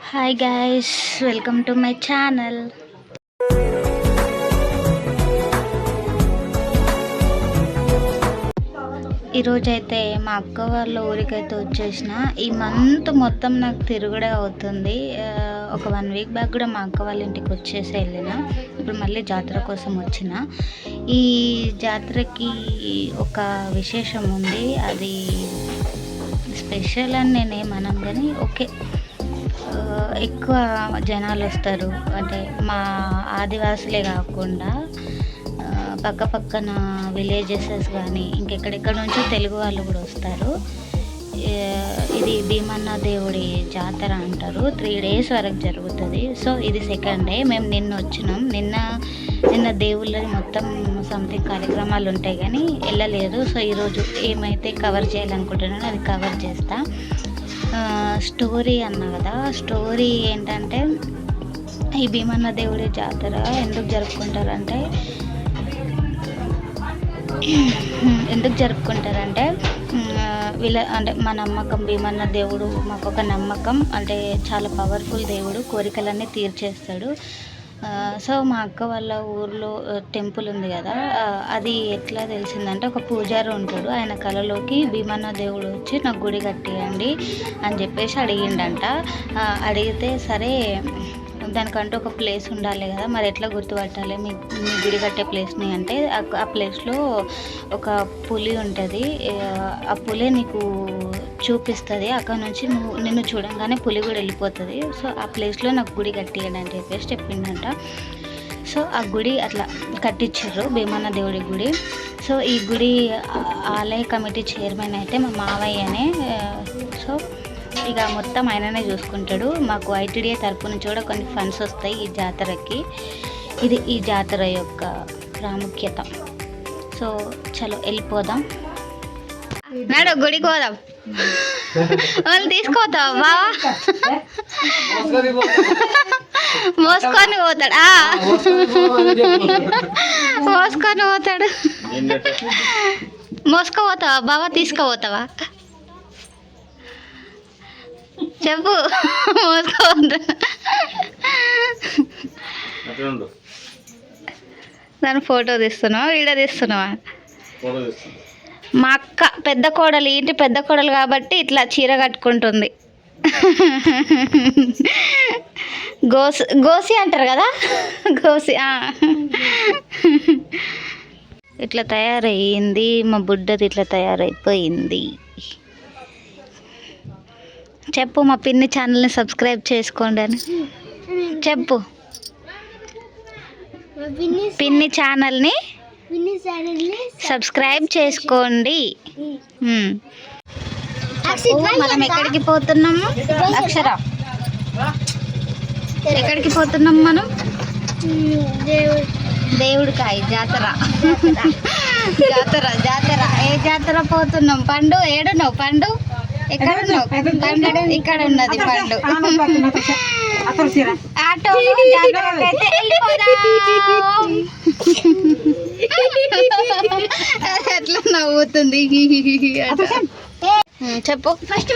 Hi guys, welcome to my channel. ఈరోజైతే మా అక్క వాళ్ళ ఊరికైతే వచ్చేసిన. ఈ మంత్ మొత్తం నాకు తిరుగుడే అవుతుంది. ఒక 1 వీక్ బ్యాక్ కూడా మా అక్క వాళ్ళ ఇంటికి వచ్చేసి వెళ్ళిన. ఇప్పుడు మళ్ళీ జాతర కోసం వచ్చిన. ఈ జాతరకి ఒక విశేషం ఉంది. అది స్పెషల్ అని నేనేమన్నాను కానీ ఓకే, ఎక్కువ జనాలు వస్తారు. అంటే మా ఆదివాసులే కాకుండా పక్క పక్కన విలేజెసెస్ కానీ ఇంకెక్కడెక్కడ నుంచో తెలుగు వాళ్ళు కూడా వస్తారు. ఇది భీమన్న దేవుడి జాతర అంటారు. 3 days వరకు జరుగుతుంది. సో ఇది సెకండ్ డే. మేము నిన్న వచ్చినాం. నిన్న దేవుళ్ళది మొత్తం సంథింగ్ కార్యక్రమాలు ఉంటాయి కానీ వెళ్ళలేదు. సో ఈరోజు ఏమైతే కవర్ చేయాలనుకుంటున్నానో అది కవర్ చేస్తా. స్టోరీ అన్నా కదా, స్టోరీ ఏంటంటే ఈ భీమన్న దేవుడి జాతర ఎందుకు జరుపుకుంటారంటే అంటే మా నమ్మకం. భీమన్న దేవుడు మాకు ఒక నమ్మకం. అంటే చాలా పవర్ఫుల్ దేవుడు, కోరికలన్నీ తీర్చేస్తాడు. సో మా అక్క వాళ్ళ ఊర్లో టెంపుల్ ఉంది కదా, అది ఎట్లా తెలిసిందంటే ఒక పూజారి ఉంటాడు. ఆయన కళలోకి భీమన్న దేవుడు వచ్చి నాకు గుడి కట్టియండి అని చెప్పేసి అడిగిండంట. అడిగితే సరే, దానికంటూ ఒక ప్లేస్ ఉండాలి కదా, మరి ఎట్లా గుర్తుపట్టాలి మీ గుడి కట్టే ప్లేస్ని అంటే ఆ ప్లేస్లో ఒక పులి ఉంటుంది. ఆ పులి నీకు చూపిస్తుంది. అక్కడ నుంచి నిన్ను చూడంగానే పులి కూడా వెళ్ళిపోతుంది. సో ఆ ప్లేస్లో నాకు గుడి కట్టియండి అని చెప్పేసి చెప్పిందంట. సో ఆ గుడి అట్లా కట్టించారు, భీమన్న దేవుడి గుడి. సో ఈ గుడి ఆలయ కమిటీ చైర్మన్ అయితే మా మావయ్యనే. సో ఇక మొత్తం ఆయననే చూసుకుంటాడు. మాకు ఐటీడీఏ తరపు నుంచి కూడా కొన్ని ఫండ్స్ వస్తాయి ఈ జాతరకి. ఇది ఈ జాతర యొక్క ప్రాముఖ్యత. సో చలో వెళ్ళిపోదాం. నాడు గుడికి పోదాం. వాళ్ళు తీసుకోతావా బావా? మోసుకొని పోతాడు. మోసుకొని పోతాడు. మోసుకుపోతావా బావా? తీసుకుపోతావా చెప్పు. మోసుకోవద్దు. దాని ఫోటో తీస్తున్నావా, వీడియో తీస్తున్నావా? మా అక్క పెద్ద కోడలు, ఇంటి పెద్ద కోడలు కాబట్టి ఇట్లా చీర కట్టుకుంటుంది. గోసి అంటారు కదా, గోసి. ఇట్లా తయారయ్యింది మా బుడ్డది, ఇట్లా తయారైపోయింది. చెప్పు, మా పిన్ని ఛానల్ని సబ్స్క్రైబ్ చేసుకోండి అని చెప్పు. పిన్ని ఛానల్ని సబ్స్క్రైబ్ చేసుకోండి. మనం ఎక్కడికి పోతున్నాము అక్షర? ఎక్కడికి పోతున్నాం మనం? దేవుడికాయ జాతర. జాతర జాతర ఏ జాతర పోతున్నాం? పండు ఏడున్నావు? పండు ఎక్కడ ఉన్నావు? పండు ఇక్కడ ఉన్నది. పండు ఆటోలో జాతరకైతే ఎట్లా నవ్వుతుంది. చెప్పు ఫస్ట్.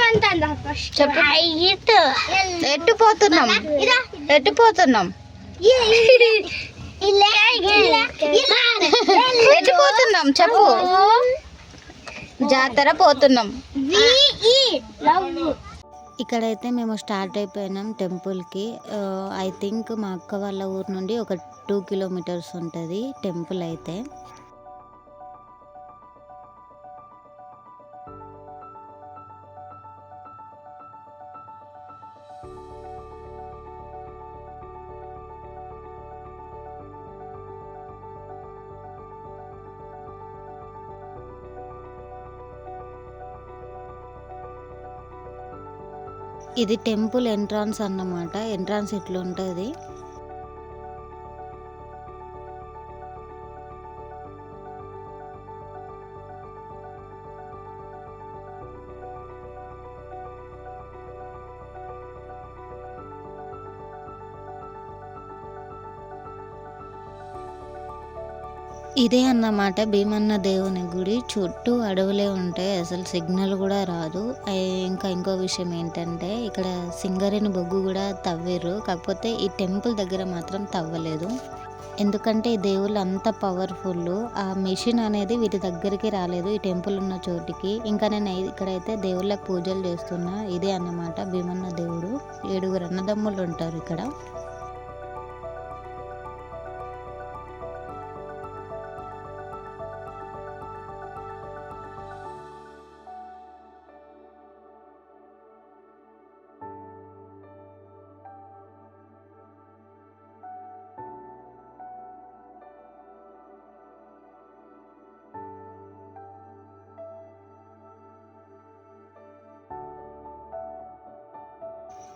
చెప్పు, ఎట్టు పోతున్నాం? ఎట్టు పోతున్నాం? ఎట్టు పోతున్నాం చెప్పు. జాతర పోతున్నాం. ఇక్కడైతే మేము స్టార్ట్ అయిపోయినాం టెంపుల్కి. ఐ థింక్ మా అక్క వాళ్ళ ఊరు నుండి ఒక 2 kilometers ఉంటుంది టెంపుల్ అయితే. ఇది టెంపుల్ ఎంట్రన్స్ అన్నమాట. ఎంట్రన్స్ ఇట్లా ఉంటుంది. ఇదే అన్నమాట భీమన్న దేవుని గుడి. చుట్టూ అడవులే ఉంటాయి. అసలు సిగ్నల్ గూడా రాదు. ఇంకా ఇంకో విషయం ఏంటంటే ఇక్కడ సింగరేణి బొగ్గు గూడా తవ్విర్రు. కాకపోతే ఈ టెంపుల్ దగ్గర మాత్రం తవ్వలేదు. ఎందుకంటే ఈ దేవుళ్ళు అంత పవర్‌ఫుల్లు. ఆ మెషిన్ అనేది వీటి దగ్గరికి రాలేదు. ఈ టెంపుల్ ఉన్న చోటికి. ఇంకా నేను ఇక్కడైతే దేవుళ్ళకి పూజలు చేస్తున్నా. ఇదే అన్నమాట భీమన్న దేవుడు. 7 అన్నదమ్ములు ఉంటారు ఇక్కడ.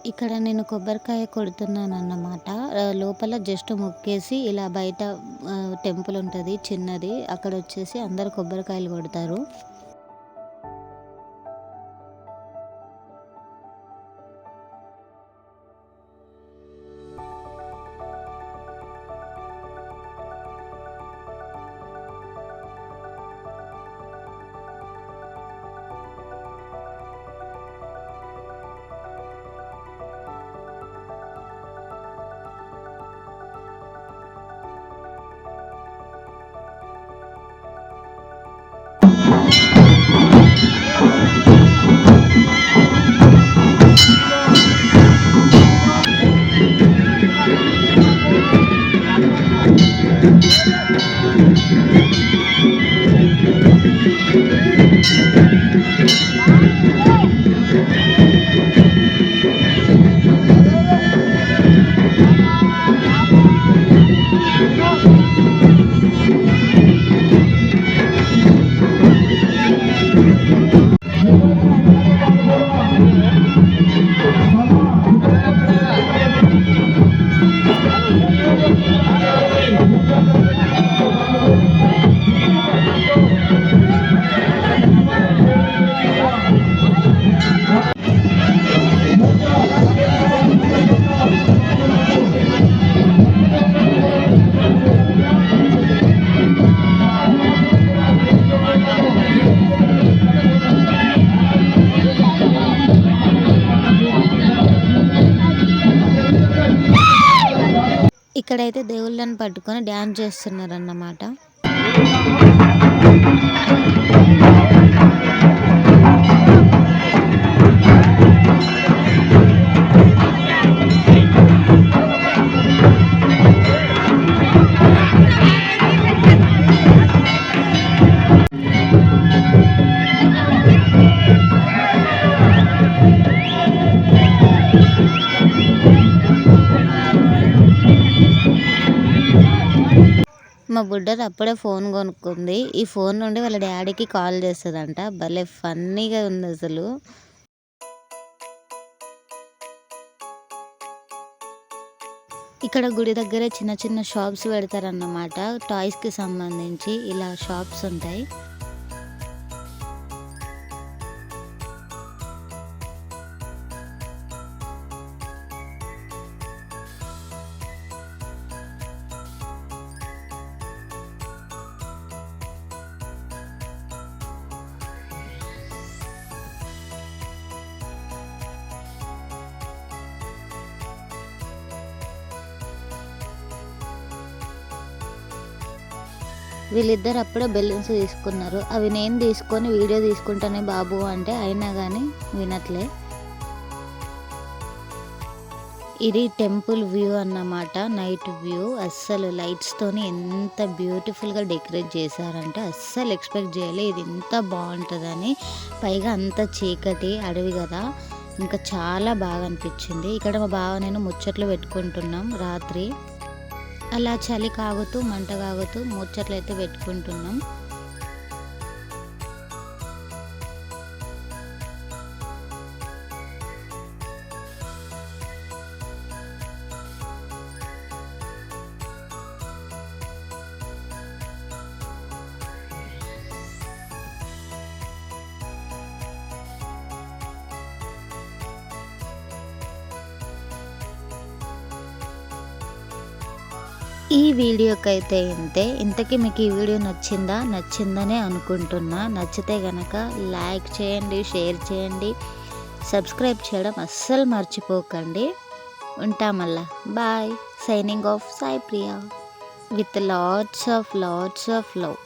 ఇక్కడ నేను కొబ్బరికాయ కొడుతున్నానన్నమాట. లోపల జస్ట్ మొక్కేసి ఇలా బయట టెంపుల్ ఉంటది చిన్నది. అక్కడొచ్చేసి అందరూ కొబ్బరికాయలు కొడతారు. ఇక్కడైతే దేవుళ్ళని పట్టుకొని డ్యాన్స్ చేస్తున్నారన్నమాట. మా బుడ్డది అప్పుడే ఫోన్ కొనుక్కుంది. ఈ ఫోన్ నుండి వాళ్ళ డాడీకి కాల్ చేస్తదంట. భలే ఫన్నీగా ఉంది అసలు. ఇక్కడ గుడి దగ్గరే చిన్న చిన్న షాప్స్ పెడతారన్నమాట. టాయ్స్‌కి సంబంధించి ఇలా షాప్స్ ఉంటాయి. వీళ్ళిద్దరు అప్పుడే బెలూన్స్ తీసుకున్నారు. అవి నేను తీసుకొని వీడియో తీసుకుంటానే బాబు అంటే అయినా కానీ వినట్లే. ఇది టెంపుల్ వ్యూ అన్నమాట. నైట్ వ్యూ అస్సలు లైట్స్తోని ఎంత బ్యూటిఫుల్గా డెకరేట్ చేశారంటే అస్సలు ఎక్స్పెక్ట్ చేయలే ఇది ఇంత బాగుంటుందని. పైగా అంత చీకటి అడవి కదా, ఇంకా చాలా బాగా అనిపించింది. ఇక్కడ మా బావ నేను ముచ్చట్లు పెట్టుకుంటున్నాం రాత్రి. అలా చలి కాగుతూ మంట కాగుతూ ముచ్చట్లు అయితే పెట్టుకుంటున్నాం. ఈ వీడియోకైతే ఇంతకీ మీకు ఈ వీడియో నచ్చిందనే అనుకుంటున్నా. నచ్చితే కనుక లైక్ చేయండి, షేర్ చేయండి, సబ్స్క్రైబ్ చేయడం అస్సలు మర్చిపోకండి. ఉంటా మళ్ళా. Bye. Signing off Sai Priya with lots of love.